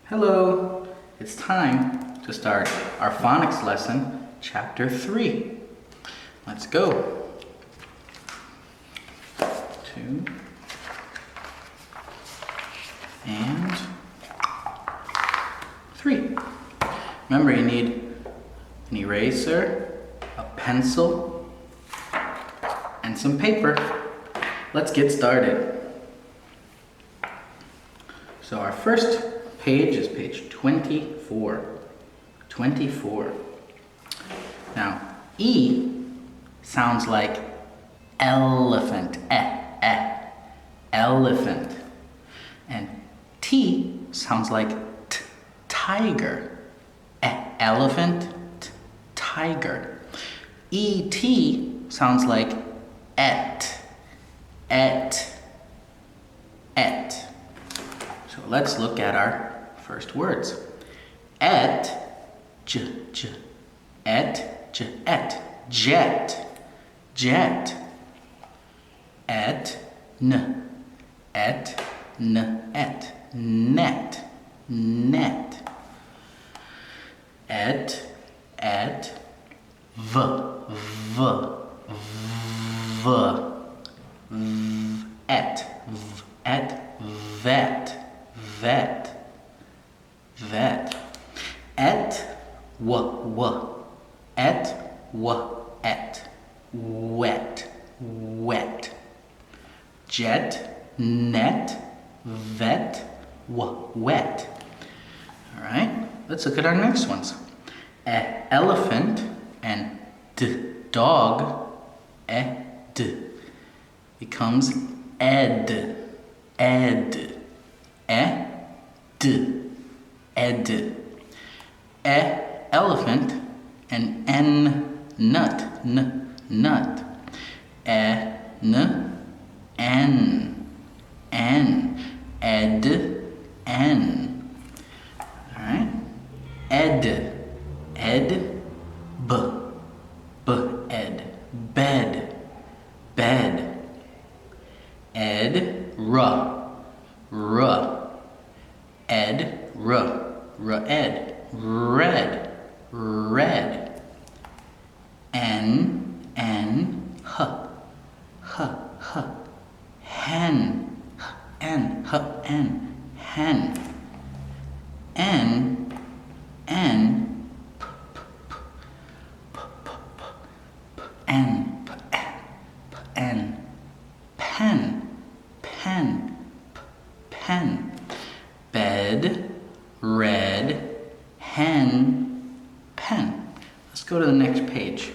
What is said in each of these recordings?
Hello! It's time to start our phonics lesson, chapter 3. Let's go. 2 and 3. Remember, you need an eraser, a pencil, and some paper. Let's get started. So our first page is page 24. 24. Now, E sounds like elephant. Elephant. And T sounds like tiger. Elephant, tiger. E-T sounds like et. So let's look at our first words. Et, et, jet, et, net, et, vet, et, wet, jet, net, vet, wet. All right, let's look at our next ones. Elephant and dog, becomes ed. Elephant and nut, ed, all right, ed, bed, ed, red, pen, bed, red, hen, pen. Let's go to the next page.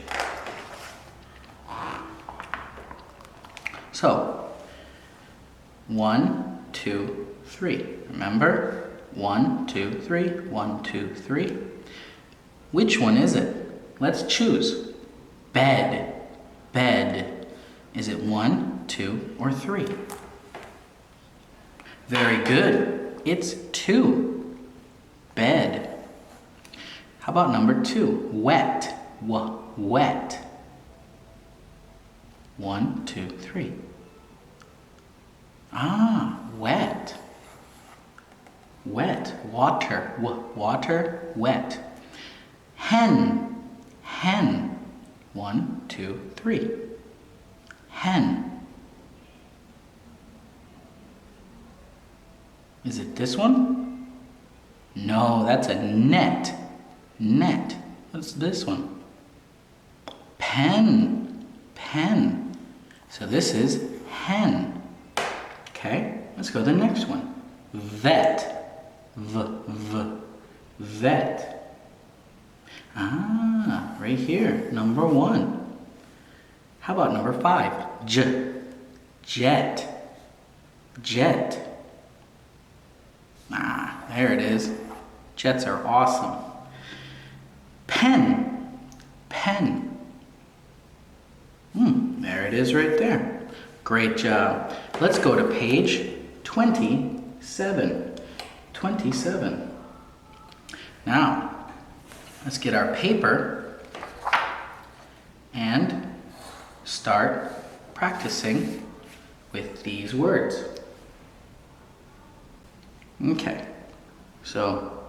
So, 1, 2, 3. Remember? 1, 2, 3, 1, 2, 3. Which one is it? Let's choose. Bed. Is it 1, 2, or 3? Very good. It's 2. Bed. How about number 2? Wet. Wet. 1, 2, 3. Wet. Water. Water. Wet. Hen. 1, 2, 3. Hen. Is it this one? No, that's a net. What's this one? Pen. So this is hen. Okay, let's go to the next one. Vet. Vet. Right here, number 1. How about number 5? Jet. There it is. Jets are awesome. Pen. There it is right there. Great job. Let's go to page 27. 27. Now, let's get our paper and start practicing with these words. Okay. So,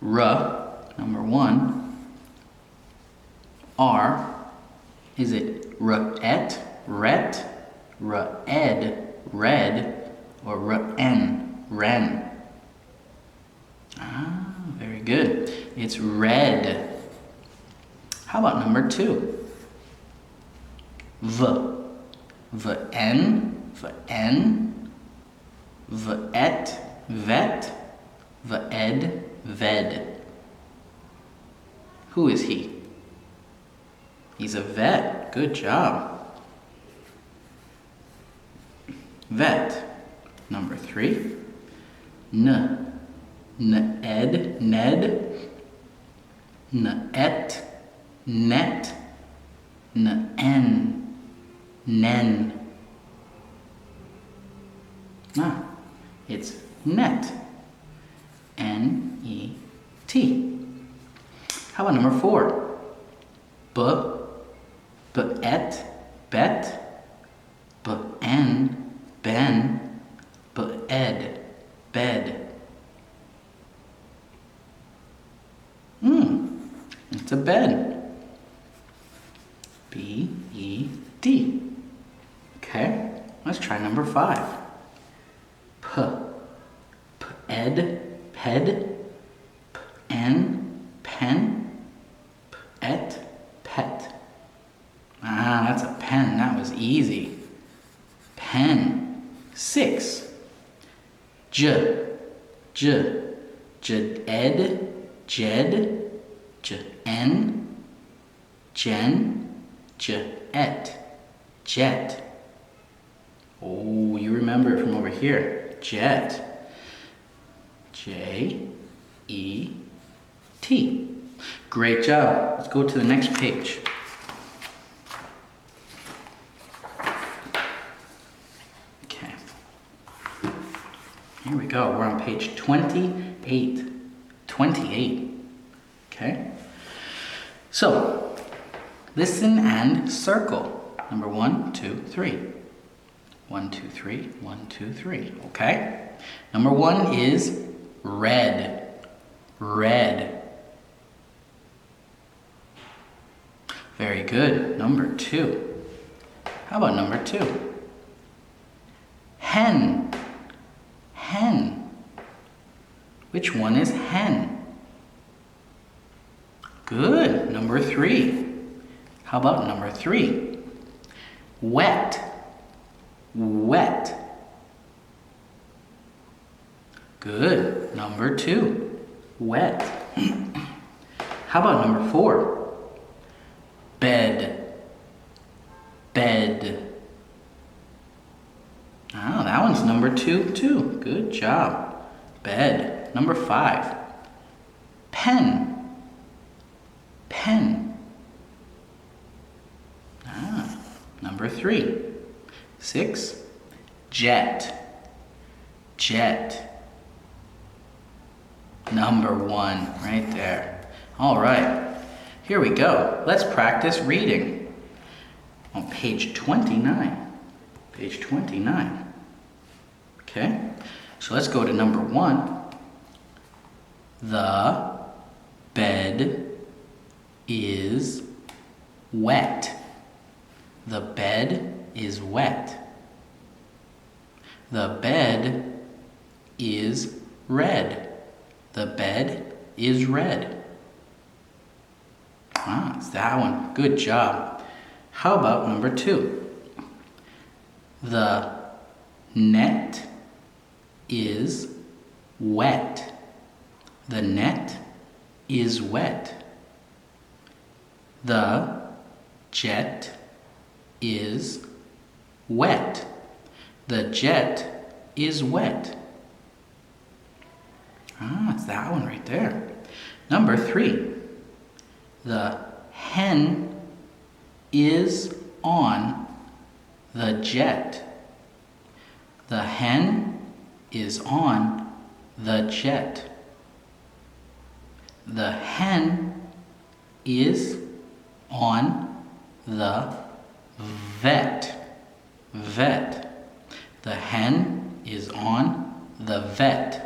R, number 1. R, is it R-et, ret, R-ed, red, or R-en, ren? Ah, very good. It's red. How about number 2? V, V-en, V-en, V-et, vet, V-ed, ved. Who is he? He's a vet. Good job. Vet. Number 3. N, N-ed, ned, N-et, net, N-en, nen. Ah, it's net. N-E-T. How about number 4? B, B-et, bet, B-en, ben, B-ed, bed. It's a bed. B-E-D. Okay, let's try number 5. P, P-ed, ped, P-en, pen, P-et, pet. Ah, that's a pen. That was easy. Pen. 6. J, J, J-ed, jed, J-en, jen, J-et, jet. Oh, you remember it from over here. Jet. J-E-T. Great job. Let's go to the next page. Okay. Here we go. We're on page 28. 28. Okay. So, listen and circle. Number 1, 2, 3. 1, 2, 3. 1, 2, 3. Okay. Number 1 is red. Red. Very good. Number 2. How about number 2? Hen. Hen. Which one is hen? Good. Number 3. How about number 3? Wet. Wet. Good. Number 2. Wet. How about number 4? Bed. Bed. Oh, that one's number 2 too. Good job. Bed. Number 5. Pen. Pen. Ah, number 3. 6. Jet. Jet. Number 1, right there. All right, here we go. Let's practice reading. On page 29. Page 29. Okay, so let's go to number 1. The bed is wet. The bed is wet. The bed is red. The bed is red. Ah, it's that one. Good job. How about number 2? The net is wet. The net is wet. The jet is wet. The jet is wet. Ah, it's that one right there. Number 3. The hen is on the jet. The hen is on the jet. The hen is on the vet. Vet. The hen is on the vet.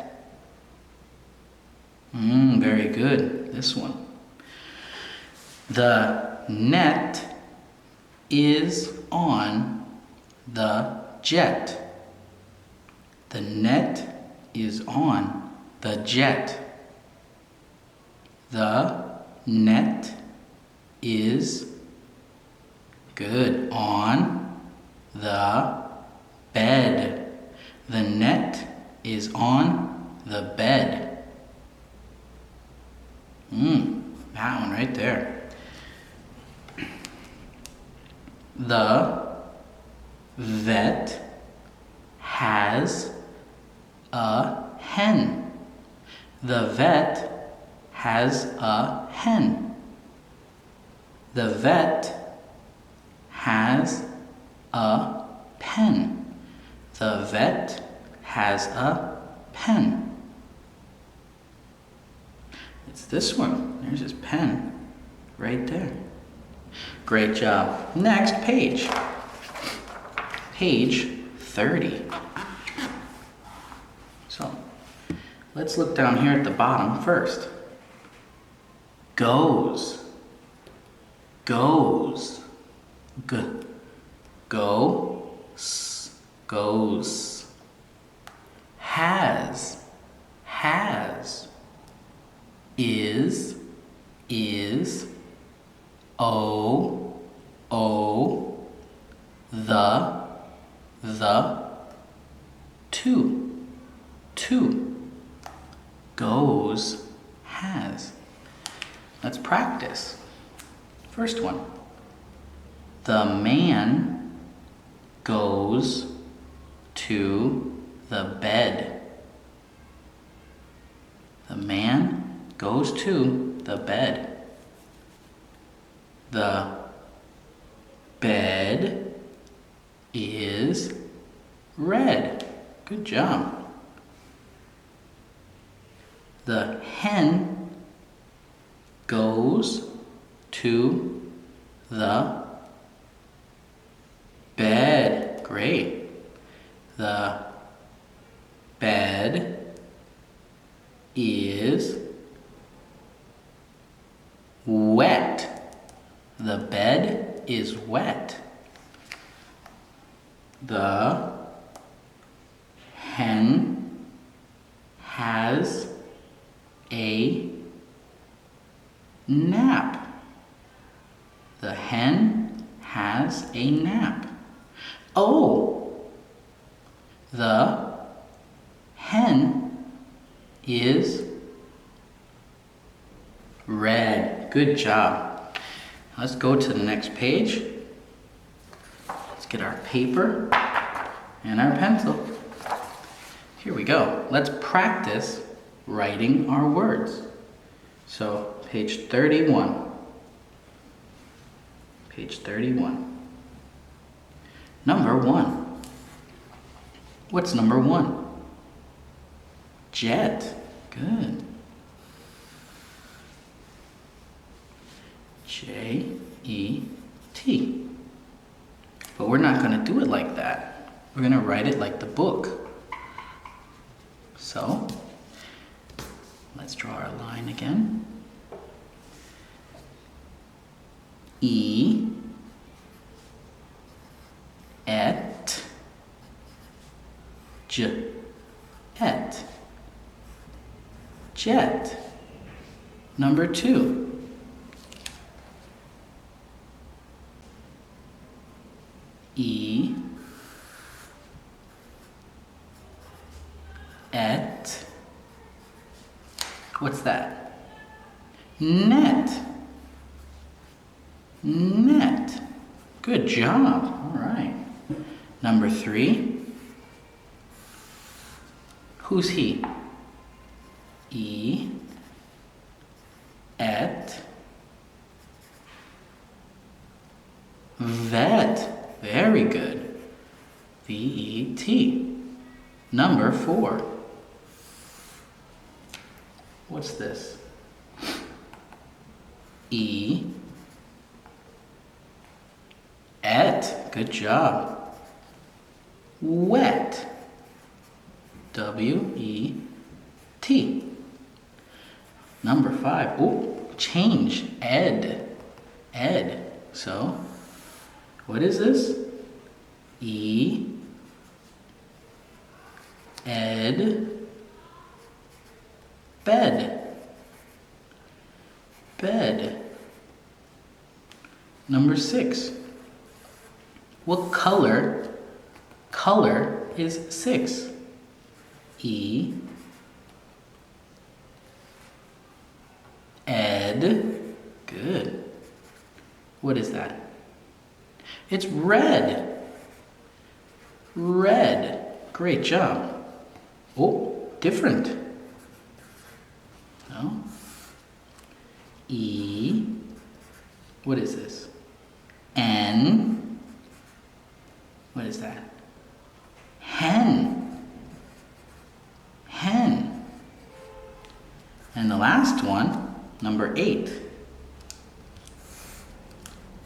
good. This one. The net is on the jet. The net is on the jet. The net is good on the bed. The net is on the bed. That one right there. The vet has a hen. The vet has a hen. The vet has a pen. The vet has a pen. It's this one. There's his pen right there. Great job. Next page. Page 30. So, let's look down here at the bottom first. Goes. Goes. Goes. Goes. Has. Is. The. Two. Goes. Has. Let's practice. First one. The man goes to the bed. The man goes to the bed. The bed is red. Good job. The hen goes to the bed. Great. The bed is wet. The bed is wet. The hen has a nap. The hen has a nap. Oh, the hen is red. Good job. Let's go to the next page. Let's get our paper and our pencil. Here we go. Let's practice writing our words. So, page 31. Page 31. Number 1. What's number 1? Jet. Good. J-E-T. But we're not going to do it like that. We're going to write it like the book. So, let's draw our line again. E, et, j, et, jet. Number 2. E, et, what's that? Net. Net. Good job. All right. Number 3. Who's he? E, et, vet. Very good. V-E-T. Number 4. What's this? E, et. Good job. Wet. W-E-T. Number 5. Oh, change. Ed. Ed. So, what is this? E. Ed. Bed. Bed. Number 6. What color is 6? E. Ed. Good. What is that? It's red. Red. Great job. Oh, different. No. E. What is this? N. What is that? Hen. Hen. And the last one, number 8.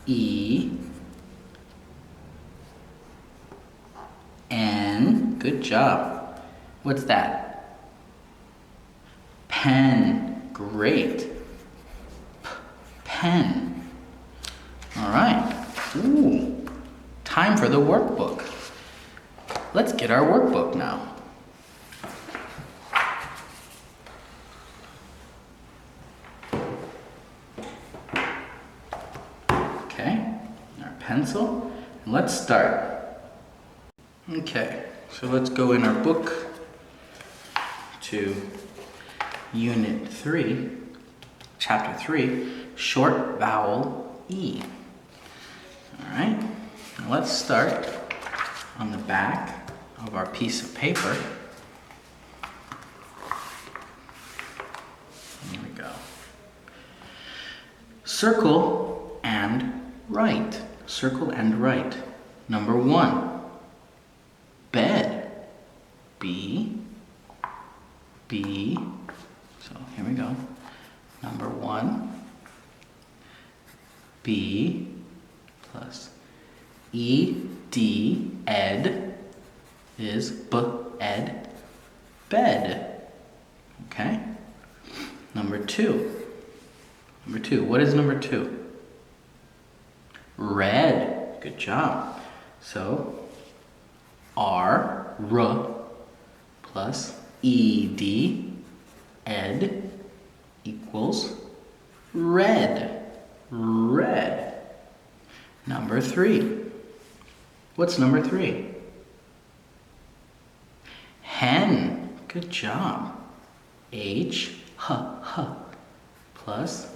E. N. Good job. What's that? Pen. Great. Pen. All right. Ooh. Time for the workbook. Let's get our workbook now. Okay, our pencil, and let's start. Okay, so let's go in our book to Unit 3, Chapter 3, Short Vowel E. All right, now let's start on the back of our piece of paper. Here we go. Circle and write. Circle and write. Number 1. Bed. B. B. So here we go. Number 1. B plus E-D, ed, is b-ed, bed. Okay? Number 2. Number 2. What is number 2? Red. Good job. So, R, plus E-D, ed, equals red. Red. Number 3. What's number 3? Hen. Good job. H, plus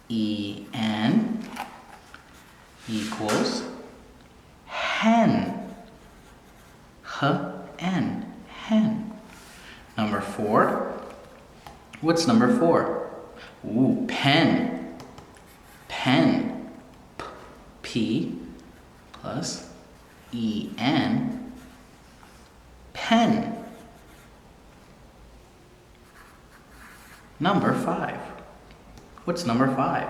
E-N equals hen. H-N. Hen. Number 4. What's number 4? Ooh, pen. Pen. P plus E-N. Pen. Number 5. What's number 5?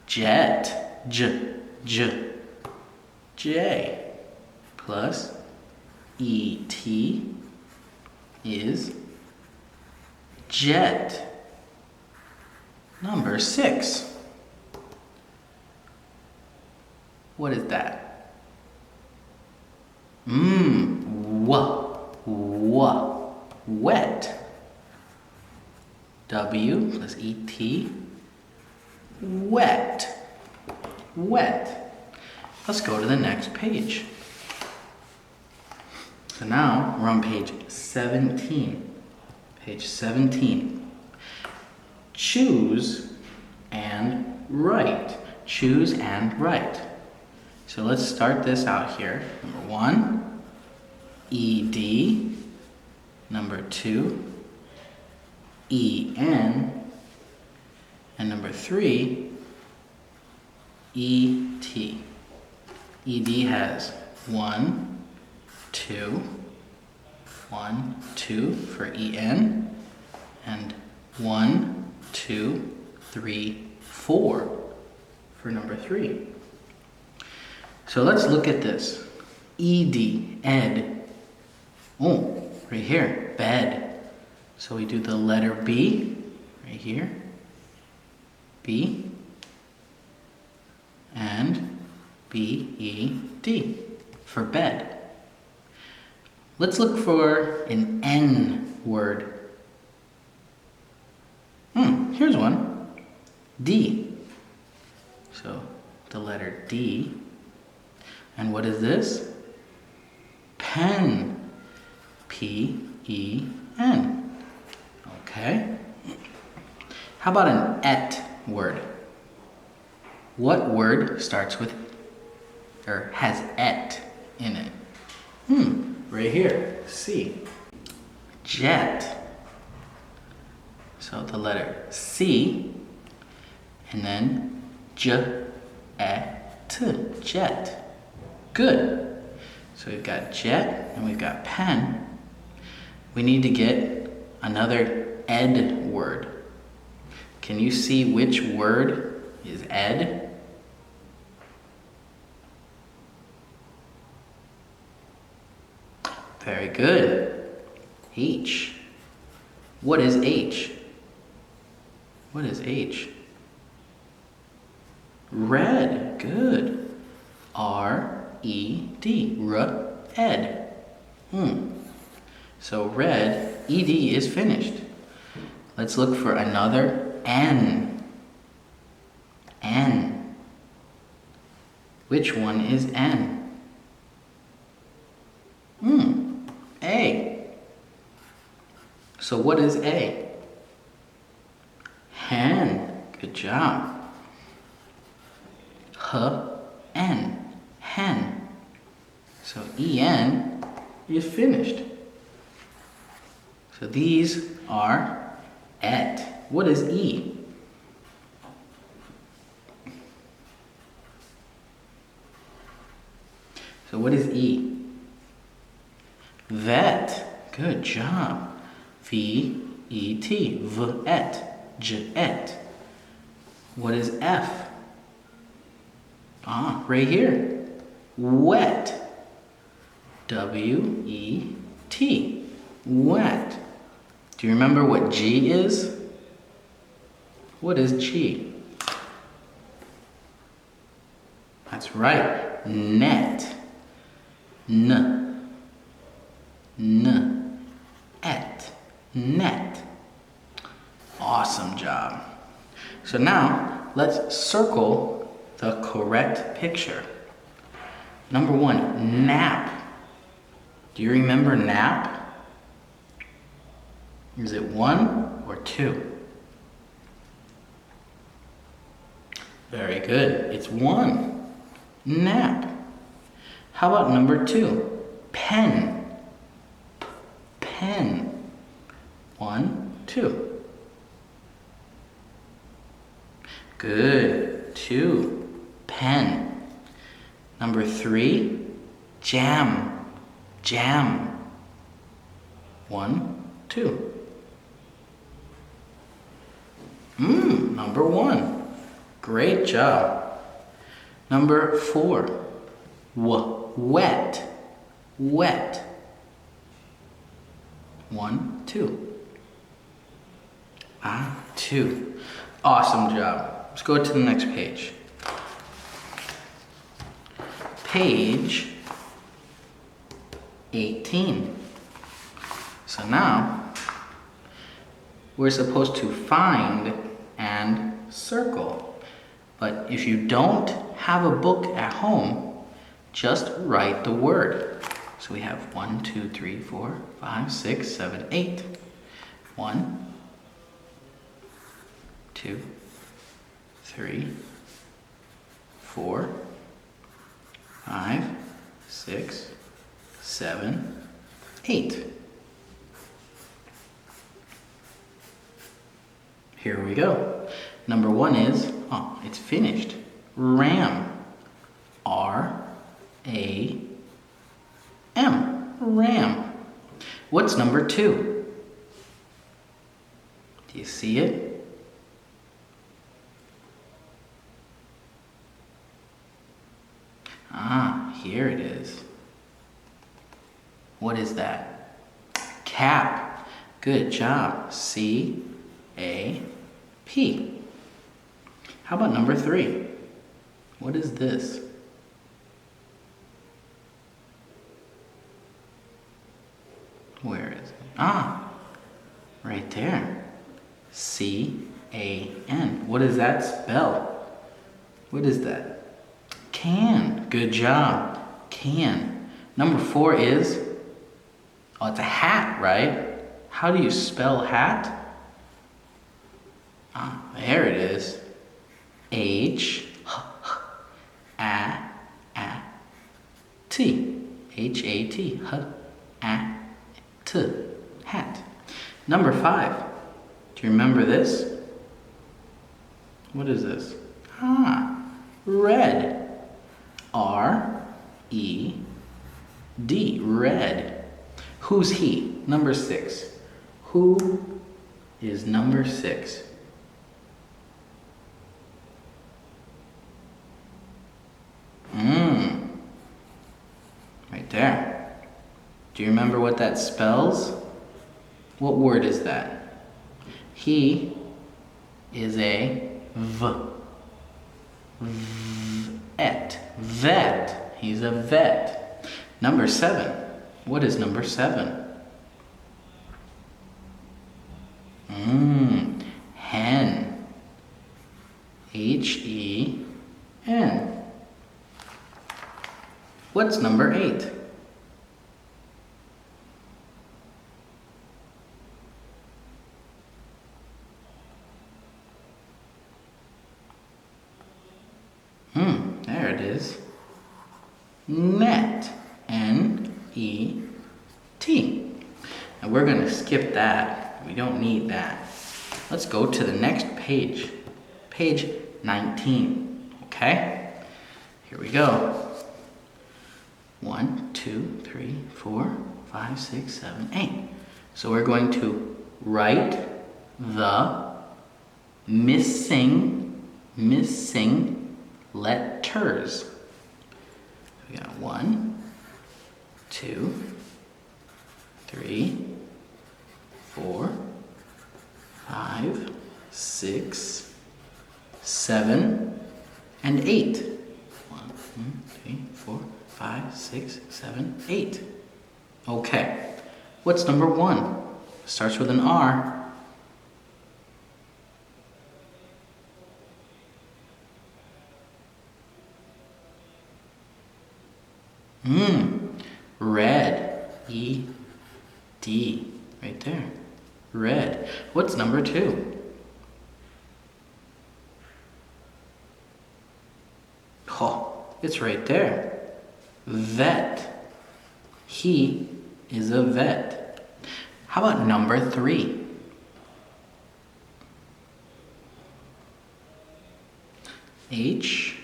Jet. J plus E-T is jet. Number 6. What is that? Wet. W plus E-T, wet. Wet. Let's go to the next page. So now we're on page 17. Page 17. Choose and write. Choose and write. So let's start this out here. Number 1, E-D. Number 2, E-N. And number 3, E-T. E-D has 1, 2, 1, 2 for E-N, and 1, 2, 3, 4 for number 3. So let's look at this. E-D, ed. Oh, right here, bed. So we do the letter B right here. B. And B-E-D for bed. Let's look for an N word. Here's one. D. So the letter D. And what is this? Pen. P-E-N. Okay. How about an et word? What word starts with, or has et in it? Right here, C. Jet. So the letter C, and then J-E-T, jet. Good. So we've got jet and we've got pen. We need to get another ed word. Can you see which word is ed? Very good. H. What is H? What is H? Red. Good. R-E-D. Red. So red, E-D is finished. Let's look for another N. N. Which one is N? A. So what is A? Hen. Good job. H-N. Hen. So E-N is finished. So these are et. What is E? So what is E? Vet. Good job. V-E-T. V-et. J-et. What is F? Right here. Wet. W-E-T. Wet. Do you remember what G is? What is G? That's right. Net. N. Et. Net. Awesome job. So now, let's circle the correct picture. Number 1, nap. Do you remember nap? Is it 1 or 2? Very good. It's 1. Nap. How about number 2? Pen. Pen. 1, 2. Good. 2. Pen. Number 3. Jam. Jam. 1, 2. Number 1. Great job. Number 4. Wet. Wet. 1, 2. 2. Awesome job. Let's go to the next page. Page 18. So now, we're supposed to find and circle. But if you don't have a book at home, just write the word. So we have 1, 2, 3, 4, 5, 6, 7, 8. 1, 2, 3, 4, 5, 6, 7, 8. Here we go. Number 1 is, it's finished. Ram. R-A-M. Ram. What's number 2? Do you see it? Here it is. What is that? Cap. Good job. C-A-P. How about number 3? What is this? Where is it? Ah, right there. C-A-N. What does that spell? What is that? Can. Good job. Can. Number 4 is, oh, it's a hat, right? How do you spell hat? Ah, there it is. H-A-T. H-A-T. H-A-T. Hat. Number 5. Do you remember this? What is this? Ah, red. R-E-D. Red. Who's he? Number 6. Who is number 6? Right there. Do you remember what that spells? What word is that? He is a vet. Vet. He's a vet. Number 7. What is number 7? Hen. H-E-N. What's number 8? There it is. Net. N-E-T. Now we're going to skip that. We don't need that. Let's go to the next page. Page 19. Okay? Here we go. 1, 2, 3, 4, 5, 6, 7, 8. So we're going to write the missing letters. We got 1, 2, 3, 4, 5, 6, 7, and 8. 1, 2, 3, 4, 5, 6, 7, 8. Okay. What's number 1? Starts with an R. Red. E-D. Right there. Red. What's number 2? Oh, it's right there. Vet. He is a vet. How about number 3? H.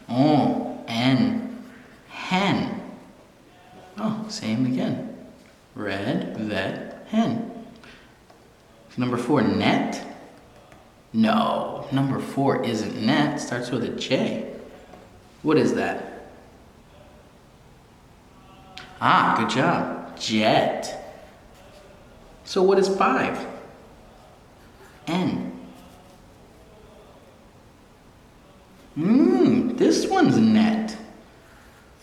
Oh, N. Hen. Oh, same again. Red, vet, hen. Number 4, net? No, number 4 isn't net. Starts with a J. What is that? Ah, good job. Jet. So what is 5? N. This one's net.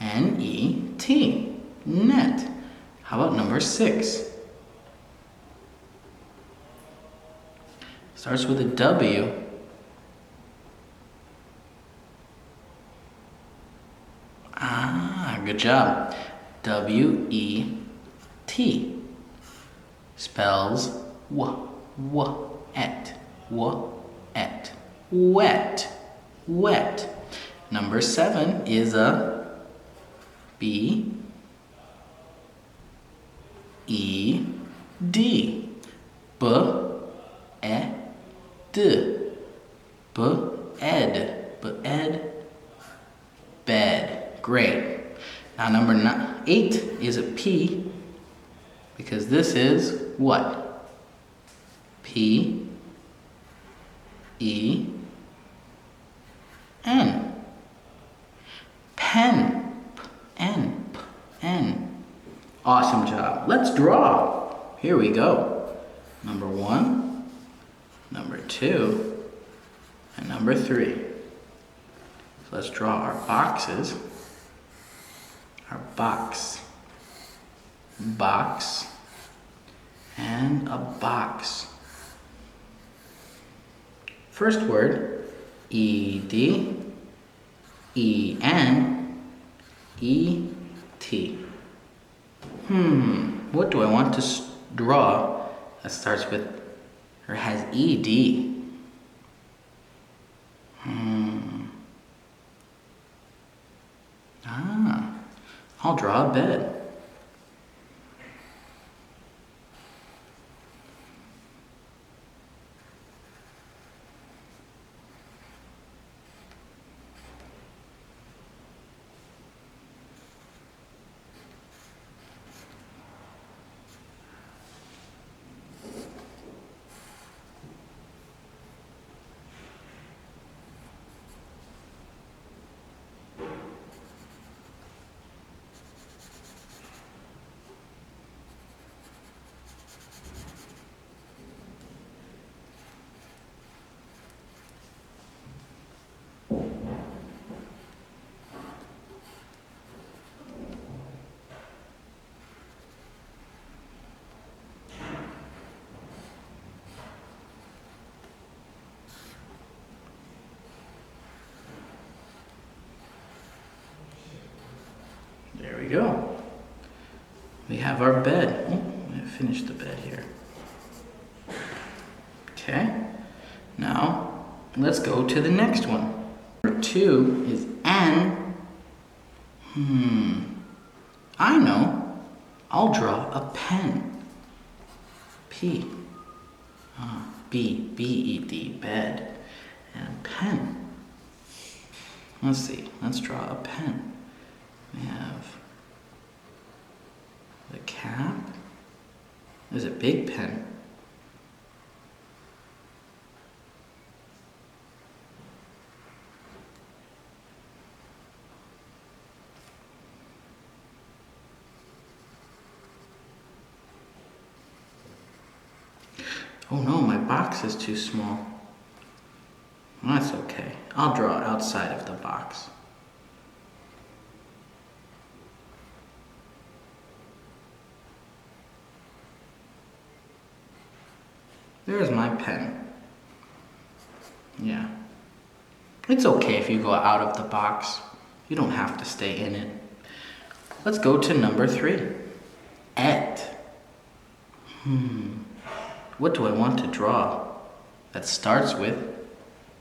N-E-T. Net. How about number 6? Starts with a W. Ah, good job. W-E-T. Spells w-et. W-et. Wet. Wet. Number 7 is a B-E-D. B-E-D. B-ed. B-ed. Bed. Great. Now number 8 is a P, because this is what? P-E-N. Pen. N. N. Awesome job. Let's draw. here we go. Number 1, number 2, and number 3. So let's draw our boxes. Our box, box, and a box. First word, E-D, E-N, E-T. What do I want to draw that starts with or has E-D? I'll draw a bed. There we go. We have our bed. Oh, I finished the bed here. Okay. Now, let's go to the next one. Number 2 is N. I know. I'll draw a pen. P. B-E-D, bed. And pen. Let's see. Let's draw a pen. We have the cap. There's a big pen. Oh no, my box is too small. That's okay. I'll draw outside of the box. There's my pen. Yeah. It's okay if you go out of the box. You don't have to stay in it. Let's go to number 3. Et. What do I want to draw that starts with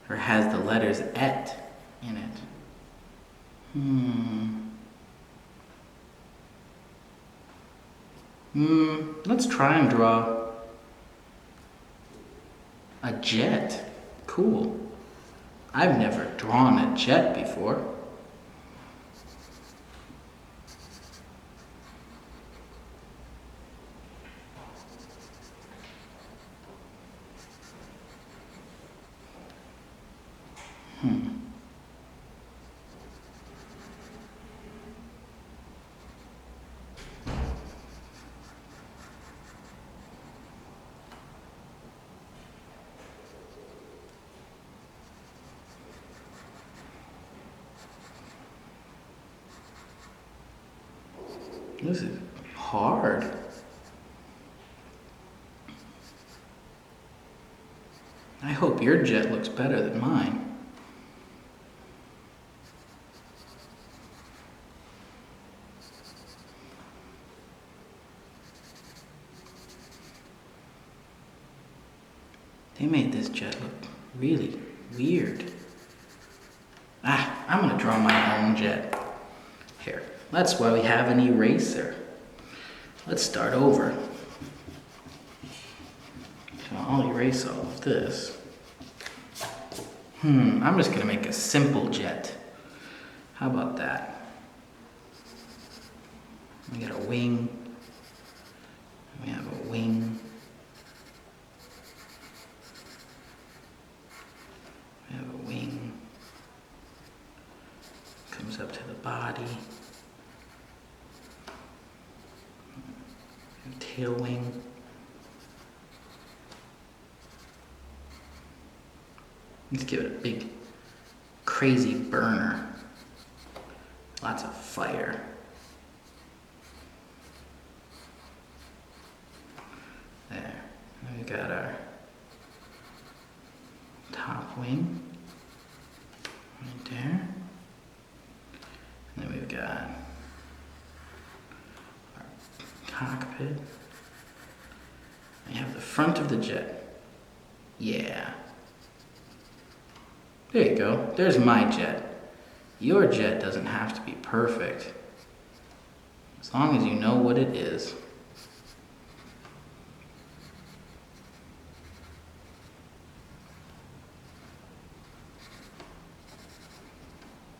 or has the letters et in it? Let's try and draw a jet. Cool. I've never drawn a jet before. This is hard. I hope your jet looks better than mine. They made this jet look really weird. I'm gonna draw my own jet. Here. That's why we have an eraser. Let's start over. So I'll erase all of this. I'm just gonna make a simple jet. How about that? We got a wing. We have a wing. We have a wing. Comes up to the body. Tail wing. Let's give it a big, crazy burner. Lots of fire. There. We got our top wing right there. And then we've got our cockpit. We have the front of the jet. Yeah. There you go. There's my jet. Your jet doesn't have to be perfect, as long as you know what it is.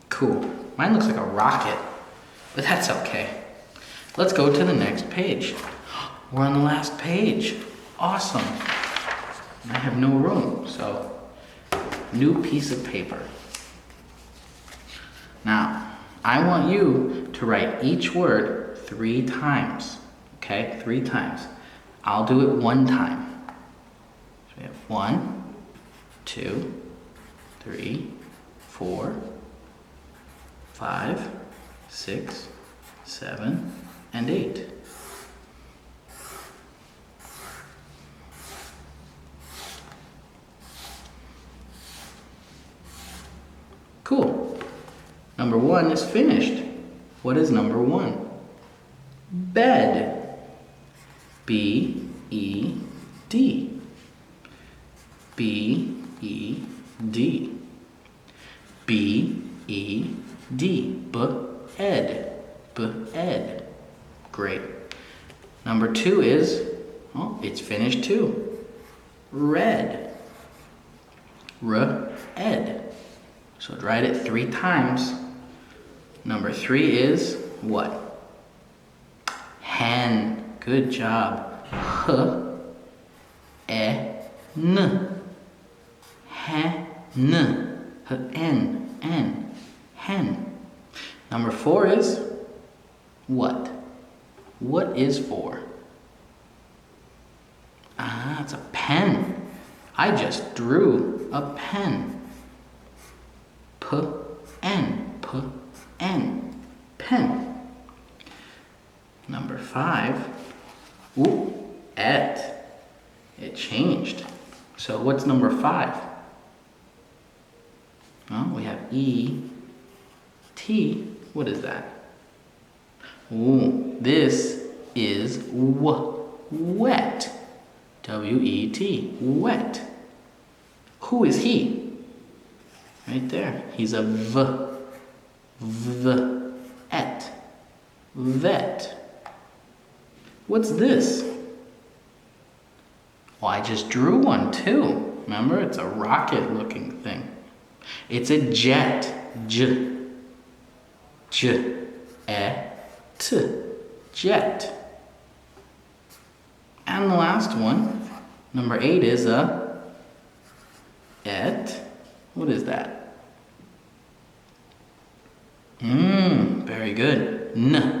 Cool. Mine looks like a rocket, but that's okay. Let's go to the next page. We're on the last page. Awesome. I have no room, so new piece of paper. Now, I want you to write each word 3 times. Okay, 3 times. I'll do it 1 time. So we have 1, 2, 3, 4, 5, 6, 7, and 8. Cool. Number 1 is finished. What is number 1? Bed. B-E-D. B-E-D. B-E-D. B-ed. B-ed. Great. Number 2 is, oh, it's finished too. Red. R-ed. So write it 3 times. Number 3 is what? Hen. Good job. H-E-N. Hen. H-N. Hen. Number 4 is what? What is 4? Ah, it's a pen. I just drew a pen. P-N. P-N. Pen. Number 5. Ooh, et. It changed. So what's number 5? Well, we have E-T. What is that? Ooh, this is wet. W-E-T. Wet. Who is he? Right there. He's a V. V-et. Vet. What's this? Well, I just drew one too. Remember? It's a rocket-looking thing. It's a jet. J. J-e-t. Jet. And the last one, number 8, is a et. What is that? Very good. N.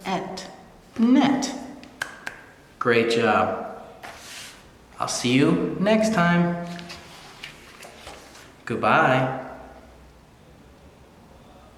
Et. Net. Great job. I'll see you next time. Goodbye.